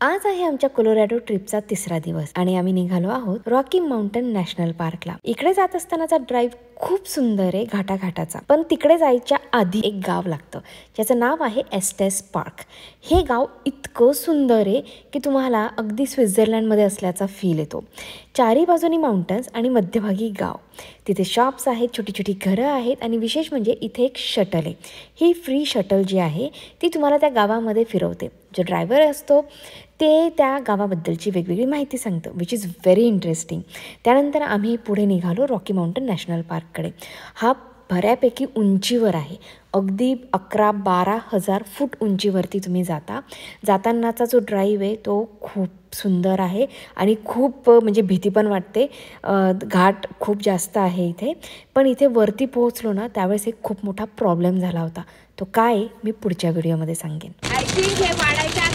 आज आहे आमच्या कोलोरॅडो ट्रिपचा तिसरा दिवस आणि आम्ही निघालो आहोत रॉकी माउंटन नॅशनल पार्कला। इकडे जात असतानाचा ड्राईव्ह खूप सुंदर आहे घाटाघाटाचा, पण तिकडे जायच्या आधी एक गाव लागतं ज्याचं नाव आहे एस्टेस पार्क। हे गाव इतकं सुंदर आहे की तुम्हाला अगदी स्वित्झर्लंडमध्ये असल्याचा फील येतो। चारी बाजूनी माउंटन्स आणि मध्यभागी गाव, तिथे शॉप्स आहेत, छोटी छोटी घरं आहेत आणि विशेष म्हणजे इथे एक शटल आहे। ही फ्री शटल जी आहे ती तुम्हाला त्या गावामध्ये फिरवते। जो ड्रायव्हर असतो ते त्या गावाबद्दलची वेगवेगळी माहिती सांगतं, विच इज व्हेरी इंटरेस्टिंग। त्यानंतर आम्ही पुढे निघालो रॉकी माउंटन नॅशनल पार्ककडे। हा बऱ्यापैकी उंचीवर आहे, अगदी 11-12 हजार फूट उंचीवरती तुम्ही जातानाचा जो ड्राईव्ह आहे तो खूप सुंदर आहे आणि खूप म्हणजे भीती पण वाटते। घाट खूप जास्त आहे इथे, पण इथे वरती पोहोचलो ना त्यावेळेस एक खूप मोठा प्रॉब्लेम झाला होता। तो काय मी पुढच्या व्हिडिओमध्ये सांगेन। आय थिंक हे वाढायच्या